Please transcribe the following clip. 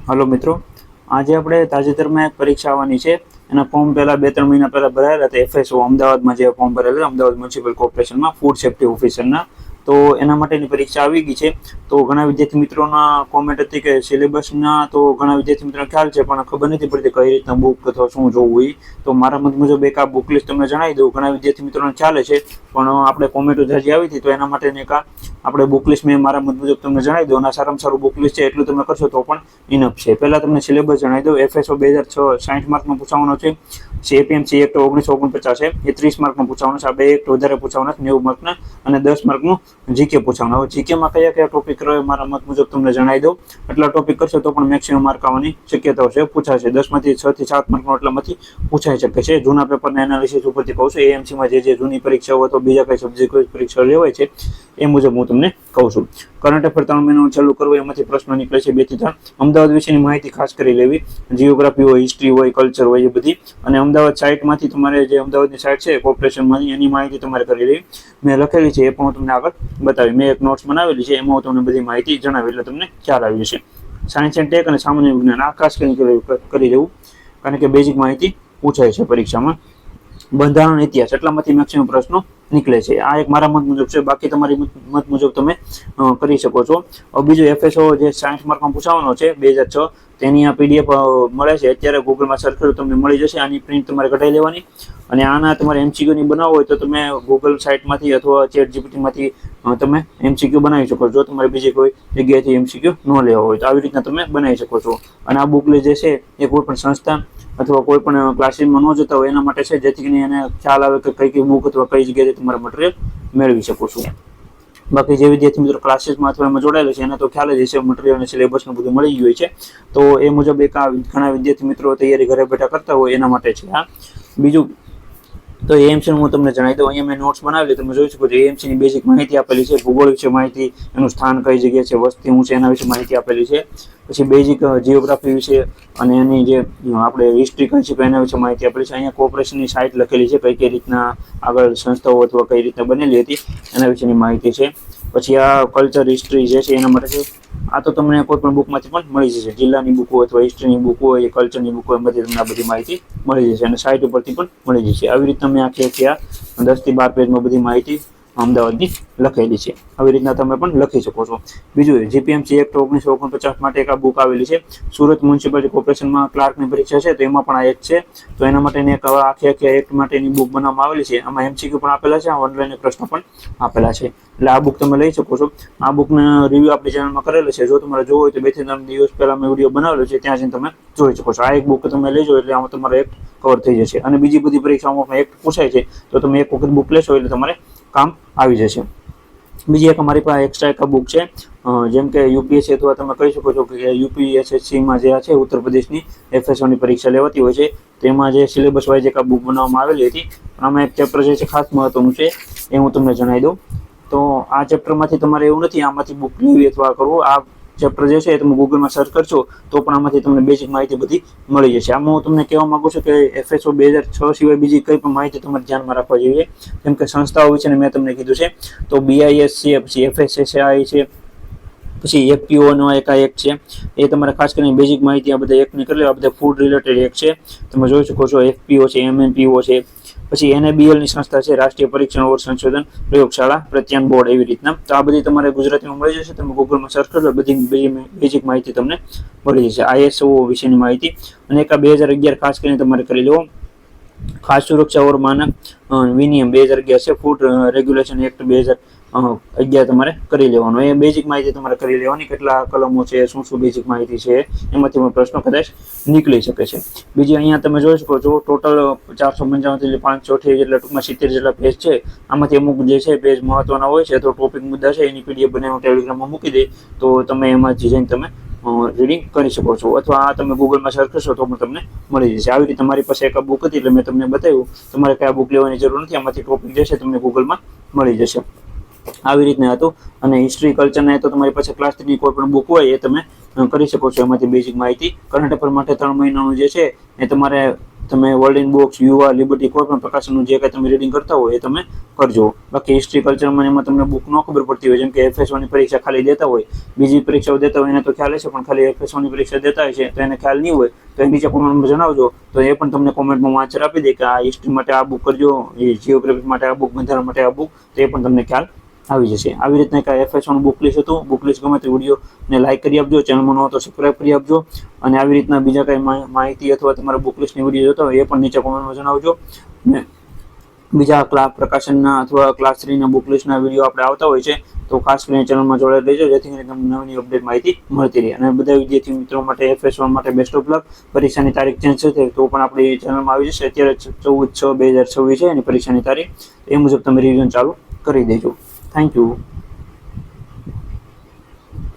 Hello મિત્રો, આજે આપણે તાજેતરમાં એક પરીક્ષા આવવાની છે. એના ફોર્મ પહેલા 2-3 મહિના પહેલા ભરાયેલા હતા. FSO અમદાવાદમાં જે ફોર્મ ભરેલા અમદાવાદ મ્યુનિસિપલ કોર્પોરેશનમાં ફૂડ સેફ્ટી ઓફિસરના, તો એના માટેની પરીક્ષા આવી ગઈ છે. તો ઘણા વિદ્યાર્થી મિત્રોના કોમેન્ટ હતી કે સિલેબસના તો ઘણા વિદ્યાર્થી મિત્રોને ખ્યાલ છે, પણ ખબર નથી પડતી કઈ રીતના બુક અથવા શું જોવું એ. તો મારા મત મુજબ એક આ બુક લિસ્ટ તમને જણાવી દઉં. ઘણા વિદ્યાર્થી મિત્રોને ખ્યાલ છે, પણ આપણે કોમેન્ટો જાજી આવી હતી, તો એના માટે એક આપણે બુક લિસ્ટ મેં મારા મત મુજબ તમને જણાવી દઉં. અને સારામાં સારું બુક લિસ્ટ છે એટલું તમે કરશો તો પણ ઇનફ છે. પહેલા તમને સિલેબસ જણાવી દઉં. FSO 2006 60 માર્કનો પૂછવાનો છે. CAPM એક્ટ 1949 છે, એ 30 માર્કનો પૂછવાનો છે. આ બે એક્ટ વધારે પૂછવાના 90 માર્કના, અને 10 માર્કનું જીકે પૂછવાનું. હવે જીકેમાં કયા કયા ટોપિક રહે મારા મત મુજબ તમને જણાવી દઉં. એટલા ટોપિક કરશો તો પણ મેક્સિમમ માર્ક આવવાની શક્યતાઓ છે, પૂછાશે. 10માંથી 6 થી 7 માર્કનો એટલામાંથી પૂછાઈ શકે છે. જૂના પેપરના એનાલિસિસ ઉપરથી કહું છું. AMCમાં જે જૂની પરીક્ષાઓ અથવા બીજા કઈ સબ્જેક્ટ પરીક્ષાઓ લેવાય છે એ મુજબ હું તમને કહું છું. કરંટ અફેર 3 મહિનાનું ચાલુ કરવું, એમાંથી પ્રશ્નો નીકળે છે 2 થી 3. અમદાવાદ વિશેની માહિતી ખાસ કરી લેવી. જીઓગ્રાફી હોય, હિસ્ટ્રી હોય, કલ્ચર હોય, એ બધી. અને અમદાવાદ સાઇટમાંથી તમારે જે અમદાવાદની સાઇટ છે કોર્પોરેશનમાંથી, એની માહિતી તમારે કરી લેવી. મેં લખેલી છે, એ પણ હું તમને આગળ બતાવી. મેં એક નોટ્સ બનાવેલી છે, એમાં હું તમને બધી માહિતી જણાવી, એટલે તમને ખ્યાલ આવી જશે. સાયન્સ એન્ડ ટેક અને સામાન્ય વિજ્ઞાન આ ખાસ કરી લેવું, કારણ કે બેઝિક માહિતી પૂછાય છે પરીક્ષામાં. બંધારણ ઇતિહાસ એટલામાંથી મેક્સિમમ પ્રશ્નો નીકળે છે. આ એક મારા મત મુજબ છે, બાકી તમારી મત મુજબ તમે કરી શકો છો. બીજું FSO જે 60 માર્કમાં પૂછવાનો છે 2006, તેની આ PDF મળે છે અત્યારે. ગૂગલમાં સર્ચ કરો તમને મળી જશે. આની પ્રિન્ટ તમારે કઢાઈ લેવાની. અને આના તમારે MCQ ની બનાવવો હોય તો તમે ગૂગલ સાઇટમાંથી અથવા ChatGPTમાંથી તમે MCQ બનાવી શકો છો. જો તમારે બીજી કોઈ જગ્યાએથી MCQ ન લેવા હોય તો આવી રીતના તમે બનાવી શકો છો. અને આ બુક જે છે એ કોઈ પણ સંસ્થા અથવા કોઈ પણ ક્લાસીસમાં ન જતા હોય એના માટે છે, જેથી કરીને એને ખ્યાલ આવે કે કઈ બુક અથવા કઈ જગ્યાએ તમારે મટીરિયલ મેળવી શકો છો. બાકી જે વિદ્યાર્થી મિત્રો ક્લાસીસમાં અથવા એમાં જોડાયેલા છે એને તો ખ્યાલ જ હશે, મટીરિયલ અને સિલેબસનું બધું મળી ગયું હોય છે. તો એ મુજબ એક ઘણા વિદ્યાર્થી મિત્રો તૈયારી ઘરે બેઠા કરતા હોય એના માટે છે. બીજું તો AMC હું તમને જણાવી દઉં. અહીંયા મેં નોટ્સ બનાવેલી, તમે જોઈ શકો છો. AMC ની બેઝિક માહિતી આપેલી છે, ભૂગોળ વિશે માહિતી, એનું સ્થાન કઈ જગ્યાએ છે, વસ્તી શું છે એના વિશે માહિતી આપેલી છે. પછી બેઝિક જીઓગ્રાફી વિશે અને એની જે આપણે હિસ્ટ્રી કઈ છે એના વિશે માહિતી આપેલી છે. અહીંયા કોર્પોરેશનની સાઇટ લખેલી છે, કઈ રીતના આગળ સંસ્થાઓ અથવા કઈ રીતના બનેલી હતી એના વિશેની માહિતી છે. પછી આ કલ્ચર હિસ્ટ્રી જે છે એના માટે છે. આ તો તમને કોઈ પણ બુકમાંથી પણ મળી જશે. જિલ્લાની બુકો અથવા હિસ્ટ્રીની બુકો હોય, કલ્ચરની બુકો, એમાંથી તમને આ બધી માહિતી મળી જશે. અને સાઇટ ઉપરથી પણ મળી જશે. આવી રીતના મેં આખી આ 10 થી 12 પેજમાં બધી માહિતી અમદાવાદની લખેલી છે. આવી રીતના તમે પણ લખી શકો છો. બીજું GPMC એક્ટ 1949 માટે એક આ બુક આવેલી છે. સુરત મ્યુનિસિપલ કોર્પોરેશનમાં ક્લાર્કની પરીક્ષા છે, તો એમાં પણ આ એક છે. તો એના માટેની એક આખી એક્ટ માટેની બુક બનાવવામાં આવેલી છે. આમાં MCQ પણ આપેલા છે, ઓનલાઈન પ્રશ્નો પણ આપેલા છે. એટલે આ બુક તમે લઈ શકો છો. આ બુકના રિવ્યુ આપણી ચેનલમાં કરેલો છે. જો તમારે જોવું હોય તો 2 થી 3 દિવસ પહેલા મેં વિડીયો બનાવેલો છે, ત્યાં જઈને તમે જોઈ શકો છો. આ એક બુક તમે લેજો એટલે આમાં તમારો એક્ટ કવર થઈ જશે. અને બીજી બધી પરીક્ષાઓમાં પણ એક્ટ પૂછાય છે, તો તમે એક વખત બુક લેશો એટલે તમારે કામ આવી જશે. બીજી એક અમારી પાસે એક્સ્ટ્રા એક બુક છે, જેમ કે UPSC અથવા તમે કહી શકો છો કે UPSSCમાં જે છે ઉત્તર પ્રદેશની FSO ની પરીક્ષા લેવાતી હોય છે, તેમાં જે સિલેબસ વાઇઝ એક બુક બનાવવામાં આવેલી હતી. આમાં એક ચેપ્ટર જે છે ખાસ મહત્વનું છે, એ હું તમને જણાવી દઉં. તો આ ચેપ્ટરમાંથી તમારે એવું નથી આમાંથી બુક લેવી અથવા કરવું. આ ચેપ્ટર જે છે તમે ગૂગલમાં સર્ચ કરશો તો પણ આમાંથી તમને બેઝિક માહિતી બધી મળી જશે. આમાં હું તમને કહેવા માંગુ છું કે FSO 2006 સિવાય બીજી કઈ પણ માહિતી તમારે ધ્યાનમાં રાખવા જોઈએ. જેમ કે સંસ્થાઓ વિશે મેં તમને કીધું છે, તો BIS છે, પછી FSSAI છે, પછી FPO નો એક છે. એ તમારે ખાસ કરીને બેઝિક માહિતી આ બધા એકની કરી લેવા. આ બધા ફૂડ રિલેટેડ એક છે, તમે જોઈ શકો છો. FPO છે, MNPO છે. પછી NABL ની સંસ્થા છે, રાષ્ટ્રીય પરીક્ષણ ઓર સંશોધન પ્રયોગશાળા પ્રત્યાન બોર્ડ, એવી રીતના. તો આ બધી તમારે ગુજરાતીમાં મળી જશે. તમે ગૂગલમાં સર્ચ કરજો, બધી બેઝિક માહિતી તમને મળી જશે. ISO વિશેની માહિતી. અને એક 2011 ખાસ કરીને તમારે કરી લેવો. ખાસ સુરક્ષા ઓર માનક વિનિયમ 2011 છે, ફૂડ રેગ્યુલેશન એક્ટ 2011 તમારે કરી લેવાનો. એ બેઝિક માહિતી તમારે કરી લેવાની. કેટલા કલમો છે, શું બેઝિક માહિતી છે, એમાંથી પ્રશ્નો કદાચ નીકળી શકે છે. બીજી અહીંયા તમે જોઈ શકો છો, ટોટલ 455 થી 538 જેટલા, ટૂંકમાં 70 જેટલા પેજ છે. આમાંથી અમુક જે છે પેજ મહત્વના હોય છે, તો ટોપિક મુદ્દા છે એની PDF બનાવીને ટેલિગ્રામમાં મૂકી દે, તો તમે એમાંથી જઈને તમે રીડિંગ કરી શકો છો. અથવા આ તમે ગૂગલમાં સર્ચ કરશો તો પણ તમને મળી જશે. આવી રીતે મારી પાસે એક બુક હતી એટલે મેં તમને બતાવ્યું. તમારે કયા બુક લેવાની જરૂર નથી, આમાંથી ટોપિક જે છે તમને ગૂગલમાં મળી જશે. આવી રીતના હતું. અને હિસ્ટ્રી કલ્ચરના તો તમારી પાસે ક્લાસ 3 ની કોઈ પણ બુક હોય એ તમે કરી શકો છો. એમાંથી બેઝિક માહિતી કરંટ અફેર માટે 3 મહિનાનું જે છે એ તમારે તમે વર્લ્ડ ઇન બોક્સ, યુવા, લિબર્ટી, કોઈ પણ પ્રકાશનનું જે કંઈ તમે રીડિંગ કરતા હોય એ તમે કરજો. બાકી હિસ્ટ્રી કલ્ચરમાં એમાં તમને બુક ન ખબર પડતી હોય, જેમ કે FS1ની પરીક્ષા ખાલી દેતા હોય, બીજી પરીક્ષાઓ દેતા હોય એને તો ખ્યાલ હશે, પણ ખાલી FS1ની પરીક્ષા દેતા હોય છે તો એને ખ્યાલ નહીં હોય, તો એ નીચે કોમેન્ટમાં જણાવજો, તો એ પણ તમને કોમેન્ટમાં આન્સર આપી દે કે આ હિસ્ટ્રી માટે આ બુક કરજો, જીઓગ્રાફી માટે આ બુક, બંધારણ માટે આ બુક, તો એ પણ તમને ખ્યાલ આવી જશે. આવી રીતના એક FS1 બુક લિસ્ટ હતું. બુક લિસ્ટ ગમે તે વિડીયોને લાઈક કરી આપજો, ચેનલમાં ન હોય તો સબસ્ક્રાઈબ કરી આપજો, અને આવી રીતના બીજા કંઈ માહિતી અથવા તમારા બુક લિસ્ટની વિડીયો જોતા હોય એ પણ નીચે કોમેન્ટમાં જણાવજો. ને બીજા ક્લાસ પ્રકાશનના અથવા ક્લાસ 3ના બુક લિસ્ટના વિડીયો આપણે આવતા હોય છે, તો ખાસ કરીને ચેનલમાં જોડાઈ લેજો, જેથી કરીને તમને નવી અપડેટ માહિતી મળતી રહે. અને બધા વિદ્યાર્થી મિત્રો માટે FS1 માટે બેસ્ટ ઓફ લક. પરીક્ષાની તારીખ ચેન્જ થશે તો પણ આપણી ચેનલમાં આવી જશે. અત્યારે 14/6/2026 છે એની પરીક્ષાની તારીખ, એ મુજબ તમે રિવિઝન ચાલુ કરી દેજો. Thank you.